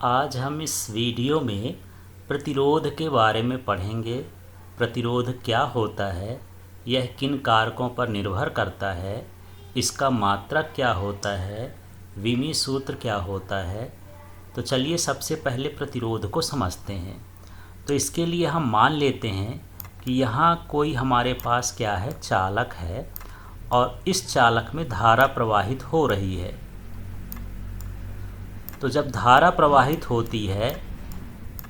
आज हम इस वीडियो में प्रतिरोध के बारे में पढ़ेंगे। प्रतिरोध क्या होता है, यह किन कारकों पर निर्भर करता है, इसका मात्रक क्या होता है, विमी सूत्र क्या होता है। तो चलिए सबसे पहले प्रतिरोध को समझते हैं। तो इसके लिए हम मान लेते हैं कि यहाँ कोई हमारे पास क्या है, चालक है और इस चालक में धारा प्रवाहित हो रही है। तो जब धारा प्रवाहित होती है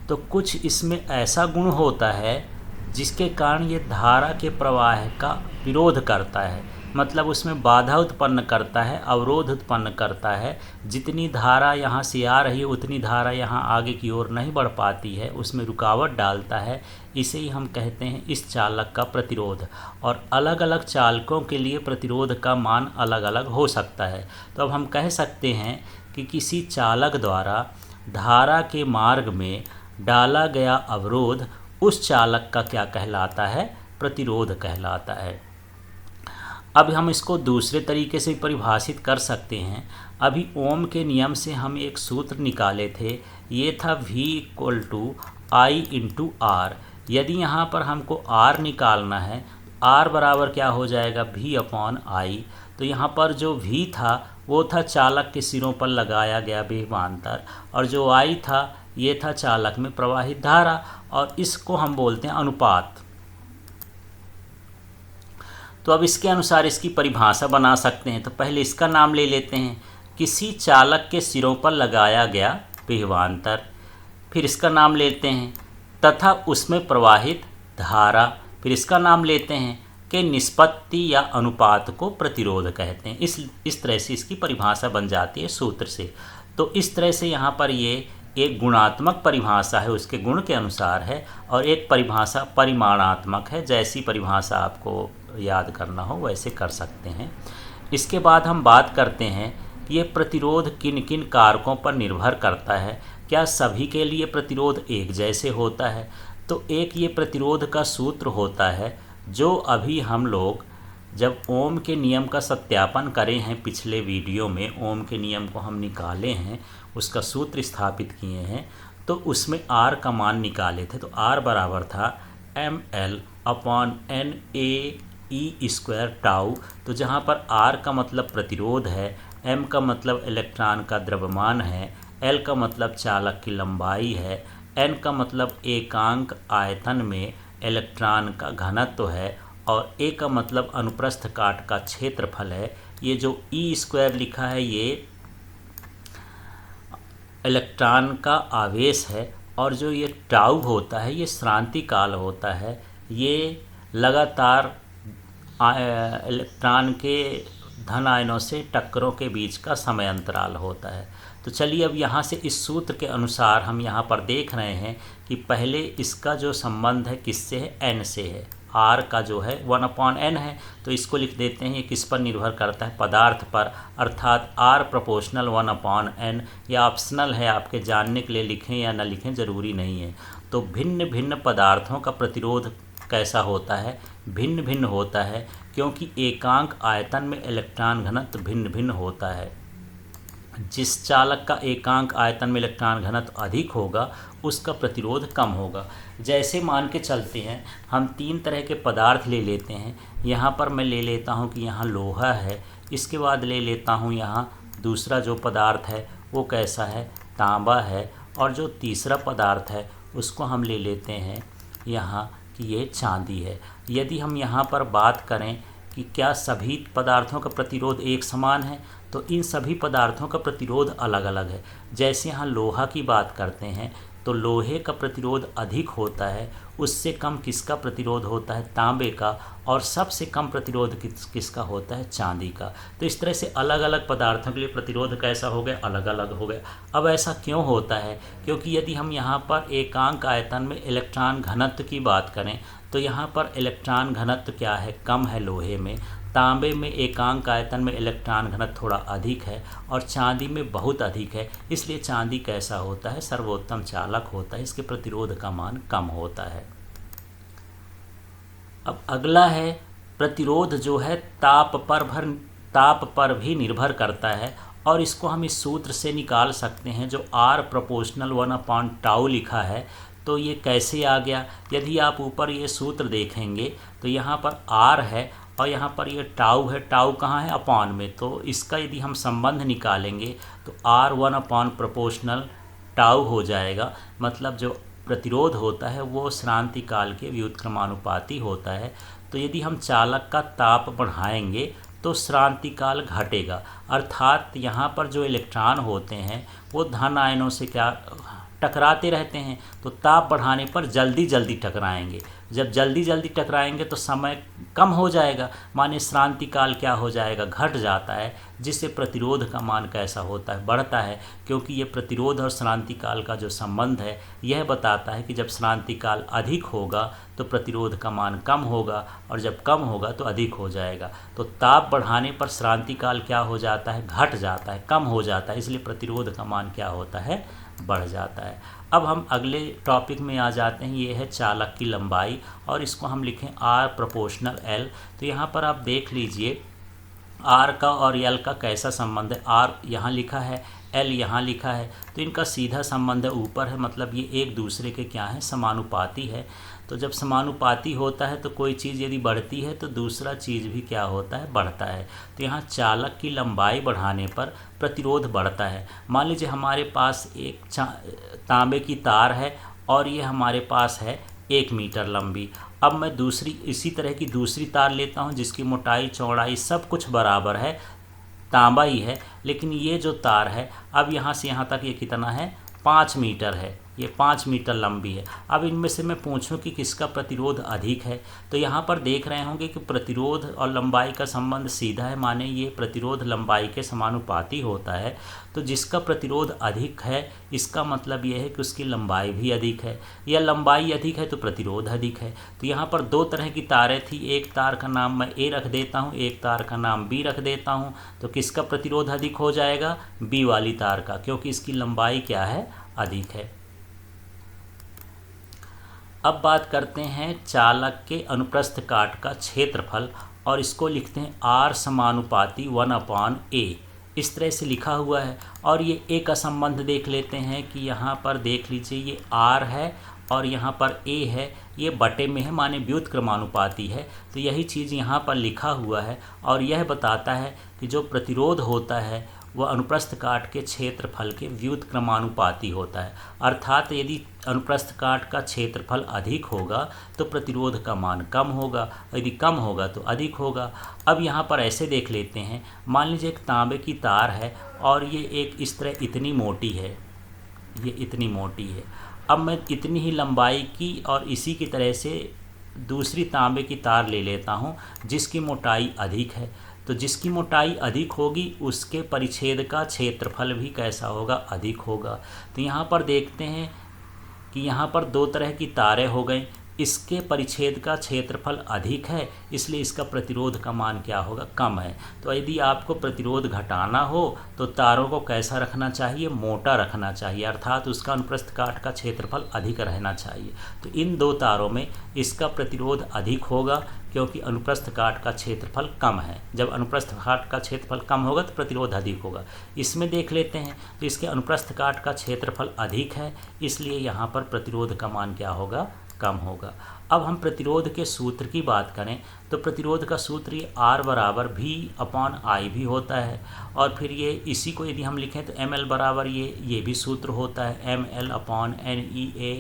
तो कुछ इसमें ऐसा गुण होता है जिसके कारण ये धारा के प्रवाह का विरोध करता है, मतलब उसमें बाधा उत्पन्न करता है, अवरोध उत्पन्न करता है। जितनी धारा यहाँ से आ रही है उतनी धारा यहाँ आगे की ओर नहीं बढ़ पाती है, उसमें रुकावट डालता है। इसे ही हम कहते हैं इस चालक का प्रतिरोध। और अलग अलग चालकों के लिए प्रतिरोध का मान अलग अलग हो सकता है। तो अब हम कह सकते हैं कि किसी चालक द्वारा धारा के मार्ग में डाला गया अवरोध उस चालक का क्या कहलाता है, प्रतिरोध कहलाता है। अब हम इसको दूसरे तरीके से परिभाषित कर सकते हैं। अभी ओम के नियम से हम एक सूत्र निकाले थे, ये था V = I × R। यदि यहाँ पर हमको R निकालना है, R बराबर क्या हो जाएगा, V/I। तो यहाँ पर जो V था वो था चालक के सिरों पर लगाया गया विभवांतर, और जो I था ये था चालक में प्रवाहित धारा, और इसको हम बोलते हैं अनुपात। तो अब इसके अनुसार इसकी परिभाषा बना सकते हैं। तो पहले इसका नाम ले लेते हैं, किसी चालक के सिरों पर लगाया गया विभवांतर। फिर इसका नाम लेते हैं तथा उसमें प्रवाहित धारा। फिर इसका नाम लेते हैं कि निष्पत्ति या अनुपात को प्रतिरोध कहते हैं। इस तरह से इसकी परिभाषा बन जाती है सूत्र से। तो इस तरह से यहाँ पर ये एक गुणात्मक परिभाषा है, उसके गुण के अनुसार है, और एक परिभाषा परिमाणात्मक है। जैसी परिभाषा आपको याद करना हो वैसे कर सकते हैं। इसके बाद हम बात करते हैं कि ये प्रतिरोध किन किन कारकों पर निर्भर करता है। क्या सभी के लिए प्रतिरोध एक जैसे होता है? तो एक ये प्रतिरोध का सूत्र होता है जो अभी हम लोग जब ओम के नियम का सत्यापन करे हैं, पिछले वीडियो में ओम के नियम को हम निकाले हैं, उसका सूत्र स्थापित किए हैं, तो उसमें R का मान निकाले थे। तो R बराबर था mL/NaE²τ। तो जहाँ पर R का मतलब प्रतिरोध है, M का मतलब इलेक्ट्रॉन का द्रव्यमान है, L का मतलब चालक की लंबाई है, N का मतलब एकांक आयतन में इलेक्ट्रॉन का घनत्व है, और A का मतलब अनुप्रस्थ काट का क्षेत्रफल है। ये जो E² लिखा है ये इलेक्ट्रॉन का आवेश है, और जो ये टाउ होता है ये श्रांति काल होता है। ये लगातार इलेक्ट्रॉन के धन आयनों से टक्करों के बीच का समय अंतराल होता है। तो चलिए अब यहाँ से इस सूत्र के अनुसार हम यहाँ पर देख रहे हैं कि पहले इसका जो संबंध है किससे है, n से है। R का जो है 1/n है, तो इसको लिख देते हैं। ये किस पर निर्भर करता है, पदार्थ पर, अर्थात R प्रोपोर्शनल 1/n। या ऑप्शनल है, आपके जानने के लिए लिखें या न लिखें ज़रूरी नहीं है। तो भिन्न भिन्न पदार्थों का प्रतिरोध कैसा होता है, भिन्न भिन्न होता है, क्योंकि एकांक आयतन में इलेक्ट्रॉन घनत्व भिन्न भिन्न होता है। जिस चालक का एकांक आयतन में इलेक्ट्रॉन घनत्व अधिक होगा उसका प्रतिरोध कम होगा। जैसे मान के चलते हैं, हम तीन तरह के पदार्थ ले लेते हैं। यहाँ पर मैं ले लेता हूँ कि यहाँ लोहा है, इसके बाद ले लेता हूँ यहाँ दूसरा जो पदार्थ है वो कैसा है, तांबा है, और जो तीसरा पदार्थ है उसको हम ले लेते हैं यहाँ कि ये चांदी है। यदि हम यहाँ पर बात करें कि क्या सभी पदार्थों का प्रतिरोध एक समान है, तो इन सभी पदार्थों का प्रतिरोध अलग अलग है। जैसे यहाँ लोहा की बात करते हैं तो लोहे का प्रतिरोध अधिक होता है, उससे कम किसका प्रतिरोध होता है, तांबे का, और सबसे कम प्रतिरोध किसका होता है, चांदी का। तो इस तरह से अलग अलग पदार्थों के लिए प्रतिरोध कैसा हो गया, अलग अलग हो गया। अब ऐसा क्यों होता है, क्योंकि यदि हम यहाँ पर एकांक आयतन में इलेक्ट्रॉन घनत्व की बात करें तो यहाँ पर इलेक्ट्रॉन घनत्व क्या है, कम है लोहे में। तांबे में एकांक आयतन में इलेक्ट्रॉन घनत्व थोड़ा अधिक है, और चांदी में बहुत अधिक है। इसलिए चांदी कैसा होता है, सर्वोत्तम चालक होता है, इसके प्रतिरोध का मान कम होता है। अब अगला है प्रतिरोध जो है ताप पर भी निर्भर करता है, और इसको हम इस सूत्र से निकाल सकते हैं जो r प्रोपोर्शनल 1/टाउ लिखा है। तो ये कैसे आ गया, यदि आप ऊपर ये सूत्र देखेंगे तो यहाँ पर r है और यहाँ पर ये टाउ है, टाउ कहाँ है, अपॉन में। तो इसका यदि हम संबंध निकालेंगे तो r 1/प्रोपोर्शनल टाउ हो जाएगा। मतलब जो प्रतिरोध होता है वो श्रांति काल के व्युत्क्रमानुपाती होता है। तो यदि हम चालक का ताप बढ़ाएंगे तो श्रांति काल घटेगा, अर्थात यहाँ पर जो इलेक्ट्रॉन होते हैं वो धन आयनों से क्या टकराते रहते हैं। तो ताप बढ़ाने पर जल्दी जल्दी टकराएंगे, जब जल्दी जल्दी टकराएंगे तो समय कम हो जाएगा, माने श्रांति काल क्या हो जाएगा, घट जाता है, जिससे प्रतिरोध का मान कैसा होता है, बढ़ता है। क्योंकि ये प्रतिरोध और श्रांति काल का जो संबंध है यह बताता है कि जब श्रांति काल अधिक होगा तो प्रतिरोध का मान कम होगा और जब कम होगा तो अधिक हो जाएगा। तो ताप बढ़ाने पर श्रांति काल क्या हो जाता है, घट जाता है, कम हो जाता है, इसलिए प्रतिरोध का मान क्या होता है, बढ़ जाता है। अब हम अगले टॉपिक में आ जाते हैं, ये है चालक की लंबाई और इसको हम लिखें r प्रोपोर्शनल l। तो यहाँ पर आप देख लीजिए r का और l का कैसा संबंध है, r यहाँ लिखा है, l यहाँ लिखा है, तो इनका सीधा संबंध है ऊपर है, मतलब ये एक दूसरे के क्या है, समानुपाती है। तो जब समानुपाती होता है तो कोई चीज़ यदि बढ़ती है तो दूसरा चीज़ भी क्या होता है, बढ़ता है। तो यहाँ चालक की लंबाई बढ़ाने पर प्रतिरोध बढ़ता है। मान लीजिए हमारे पास एक तांबे की तार है और ये हमारे पास है 1 मीटर लंबी। अब मैं दूसरी इसी तरह की दूसरी तार लेता हूँ जिसकी मोटाई चौड़ाई सब कुछ बराबर है, तांबा ही है, लेकिन ये जो तार है अब यहाँ से यहाँ तक ये कितना है, 5 मीटर है, ये 5 मीटर लंबी है। अब इनमें से मैं पूछूं कि किसका प्रतिरोध अधिक है, तो यहाँ पर देख रहे होंगे कि प्रतिरोध और लंबाई का संबंध सीधा है, माने ये प्रतिरोध लंबाई के समानुपाती होता है। तो जिसका प्रतिरोध अधिक है इसका मतलब ये है कि उसकी लंबाई भी अधिक है, या लंबाई अधिक है तो प्रतिरोध अधिक है। तो यहाँ पर दो तरह की तारें थी, एक तार का नाम मैं ए रख देता हूँ, एक तार का नाम बी रख देता हूँ। तो किसका प्रतिरोध अधिक हो जाएगा, बी वाली तार का, क्योंकि इसकी लंबाई क्या है, अधिक है। अब बात करते हैं चालक के अनुप्रस्थ काट का क्षेत्रफल और इसको लिखते हैं r समानुपाती 1/a। इस तरह से लिखा हुआ है और ये a का संबंध देख लेते हैं कि यहाँ पर देख लीजिए ये r है और यहाँ पर a है, ये बटे में है, माने व्युत्क्रमानुपाती है। तो यही चीज़ यहाँ पर लिखा हुआ है और यह बताता है कि जो प्रतिरोध होता है वह अनुप्रस्थ काट के क्षेत्रफल के व्युत्क्रमानुपाती होता है। अर्थात यदि अनुप्रस्थ काट का क्षेत्रफल अधिक होगा तो प्रतिरोध का मान कम होगा, यदि कम होगा तो अधिक होगा। अब यहाँ पर ऐसे देख लेते हैं, मान लीजिए एक तांबे की तार है और ये एक इस तरह इतनी मोटी है, ये इतनी मोटी है। अब मैं इतनी ही लंबाई की और इसी की तरह से दूसरी तांबे की तार ले लेता हूँ जिसकी मोटाई अधिक है। तो जिसकी मोटाई अधिक होगी उसके परिच्छेद का क्षेत्रफल भी कैसा होगा, अधिक होगा। तो यहाँ पर देखते हैं कि यहाँ पर दो तरह की तारें हो गई, इसके परिच्छेद का क्षेत्रफल अधिक है इसलिए इसका प्रतिरोध का मान क्या होगा, कम है। तो यदि आपको प्रतिरोध घटाना हो तो तारों को कैसा रखना चाहिए, मोटा रखना चाहिए, अर्थात उसका अनुप्रस्थ काट का क्षेत्रफल अधिक रहना चाहिए। तो इन दो तारों में इसका प्रतिरोध अधिक होगा क्योंकि अनुप्रस्थ काट का क्षेत्रफल कम है। जब अनुप्रस्थ काट का क्षेत्रफल कम होगा तो प्रतिरोध अधिक होगा। इसमें देख लेते हैं तो इसके अनुप्रस्थ काट का क्षेत्रफल अधिक है इसलिए यहाँ पर प्रतिरोध का मान क्या होगा, कम होगा। अब हम प्रतिरोध के सूत्र की बात करें तो प्रतिरोध का सूत्र ये R बराबर V/I भी होता है और फिर ये इसी को यदि हम लिखें तो ML बराबर ये भी सूत्र होता है ML/NEA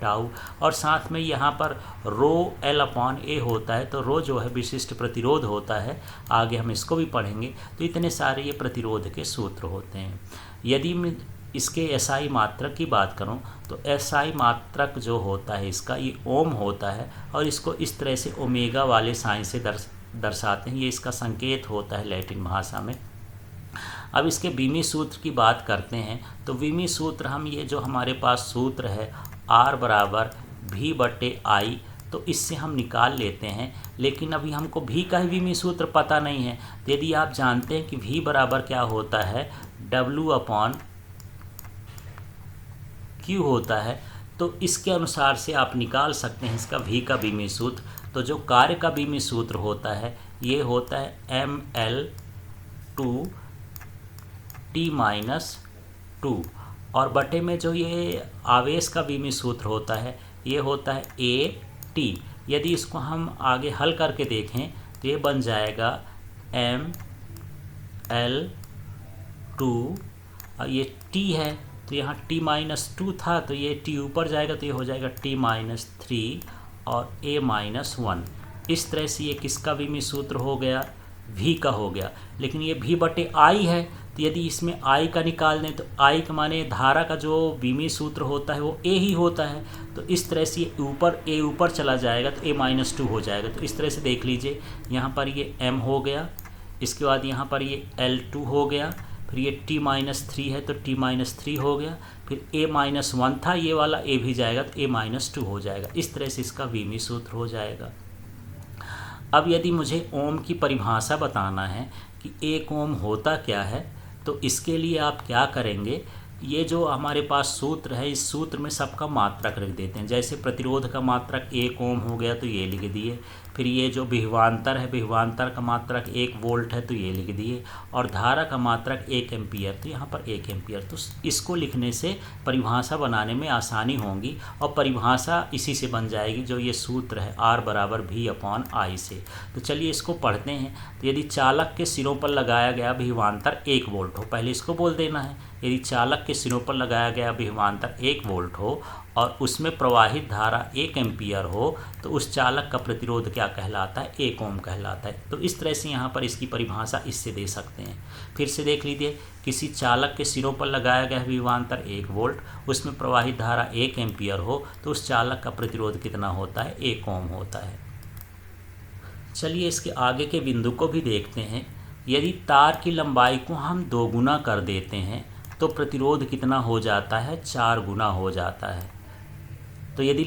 टाउ, और साथ में यहाँ पर ρL/A होता है। तो रो जो है विशिष्ट प्रतिरोध होता है, आगे हम इसको भी पढ़ेंगे। तो इतने सारे ये प्रतिरोध के सूत्र होते हैं। यदि मैं इसके एसआई मात्रक की बात करूं तो एसआई मात्रक जो होता है इसका ये ओम होता है और इसको इस तरह से ओमेगा वाले साइन से दर्शाते हैं, ये इसका संकेत होता है लैटिन भाषा में। अब इसके बीमी सूत्र की बात करते हैं तो बीमी सूत्र हम ये जो हमारे पास सूत्र है R बराबर V/I, तो इससे हम निकाल लेते हैं, लेकिन अभी हमको V का ही बीमी सूत्र पता नहीं है। तो यदि आप जानते हैं कि V बराबर क्या होता है, W/Q होता है, तो इसके अनुसार से आप निकाल सकते हैं इसका V का बीमी सूत्र। तो जो कार्य का बीमी सूत्र होता है ये होता है ML/2 टी माइनस टू, और बटे में जो ये आवेश का विमीय सूत्र होता है ये होता है ए टी। यदि इसको हम आगे हल करके देखें तो ये बन जाएगा एम एल टू, और ये टी है तो यहाँ टी माइनस टू था तो ये टी ऊपर जाएगा तो ये हो जाएगा टी माइनस थ्री और ए माइनस वन। इस तरह से ये किसका विमीय सूत्र हो गया, v का हो गया। लेकिन ये v बटे आई है तो यदि इसमें I का निकाल दें तो I का माने धारा का जो विमीय सूत्र होता है वो A ही होता है। तो इस तरह से A ऊपर चला जाएगा तो A माइनस टू हो जाएगा। तो इस तरह से देख लीजिए, यहाँ पर ये M हो गया, इसके बाद यहाँ पर ये L2 हो गया, फिर ये T माइनस थ्री है तो T माइनस थ्री हो गया, फिर A माइनस वन था ये वाला A भी जाएगा तो A माइनस टू हो जाएगा। इस तरह से इसका विमीय सूत्र हो जाएगा। अब यदि मुझे ओम की परिभाषा बताना है कि एक ओम होता क्या है, तो इसके लिए आप क्या करेंगे, ये जो हमारे पास सूत्र है इस सूत्र में सबका मात्रक रख देते हैं। जैसे प्रतिरोध का मात्रक 1 ओम हो गया तो ये लिख दिए, फिर ये जो विभवांतर है विभवांतर का मात्रक 1 वोल्ट है तो ये लिख दिए, और धारा का मात्रक 1 एम्पियर तो यहाँ पर 1 एम्पियर। तो इसको लिखने से परिभाषा बनाने में आसानी होगी और परिभाषा इसी से बन जाएगी जो ये सूत्र है R बराबर V/I से। तो चलिए इसको पढ़ते हैं। तो यदि चालक के सिरों पर लगाया गया विभवांतर 1 वोल्ट हो, पहले इसको बोल देना है, यदि चालक के सिरों पर लगाया गया विभवांतर 1 वोल्ट हो और उसमें प्रवाहित धारा 1 एम्पियर हो तो उस चालक का प्रतिरोध क्या कहलाता है, 1 ओम कहलाता है। तो इस तरह से यहाँ पर इसकी परिभाषा इससे दे सकते हैं। फिर से देख लीजिए, किसी चालक के सिरों पर लगाया गया विभवांतर 1 वोल्ट, उसमें प्रवाहित धारा 1 एम्पियर हो तो उस चालक का प्रतिरोध कितना होता है, 1 ओम होता है। चलिए इसके आगे के बिंदु को भी देखते हैं। यदि तार की लंबाई को हम 2 गुना कर देते हैं तो प्रतिरोध कितना हो जाता है, 4 गुना हो जाता है। तो यदि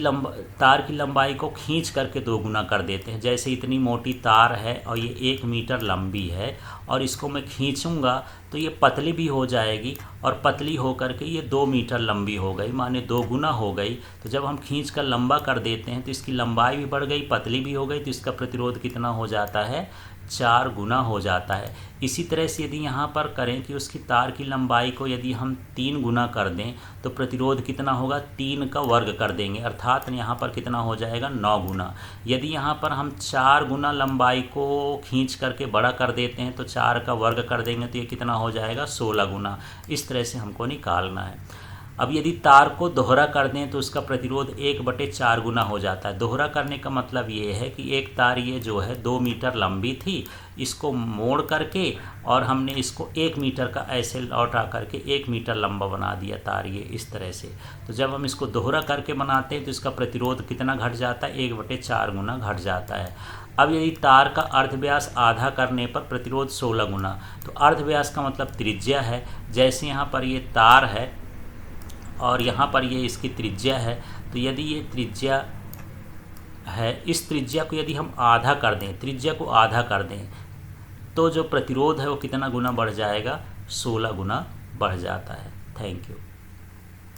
तार की लंबाई को खींच करके 2 गुना कर देते हैं, जैसे इतनी मोटी तार है और ये 1 मीटर लंबी है और इसको मैं खींचूंगा तो ये पतली भी हो जाएगी और पतली हो करके ये 2 मीटर लंबी हो गई, माने 2 गुना हो गई। तो जब हम खींच कर लंबा कर देते हैं तो इसकी लंबाई भी बढ़ गई, पतली भी हो गई, तो इसका प्रतिरोध कितना हो जाता है, 4 गुना हो जाता है। इसी तरह से यदि यहाँ पर करें कि उसकी तार की लंबाई को यदि हम 3 गुना कर दें तो प्रतिरोध कितना होगा, 3 का वर्ग कर देंगे, अर्थात यहाँ पर कितना हो जाएगा, 9 गुना। यदि यहाँ पर हम 4 गुना लंबाई को खींच करके बड़ा कर देते हैं तो 4 का वर्ग कर देंगे तो ये कितना हो जाएगा, 16 गुना। इस तरह से हमको निकालना है। अब यदि तार को दोहरा कर दें तो उसका प्रतिरोध 1/4 गुना हो जाता है। दोहरा करने का मतलब ये है कि एक तार ये जो है 2 मीटर लंबी थी, इसको मोड़ करके और हमने इसको 1 मीटर का ऐसे लौटा करके 1 मीटर लंबा बना दिया तार, ये इस तरह से। तो जब हम इसको दोहरा करके बनाते हैं तो इसका प्रतिरोध कितना घट जाता है, 1/4 गुना घट जाता है। अब यदि तार का अर्धव्यास आधा करने पर प्रतिरोध 16 गुना, तो अर्धव्यास का मतलब त्रिज्या है। जैसे यहाँ पर ये तार है और यहाँ पर ये इसकी त्रिज्या है, तो यदि ये त्रिज्या है, इस त्रिज्या को यदि हम आधा कर दें, त्रिज्या को आधा कर दें तो जो प्रतिरोध है वो कितना गुना बढ़ जाएगा, 16 गुना बढ़ जाता है। Thank you.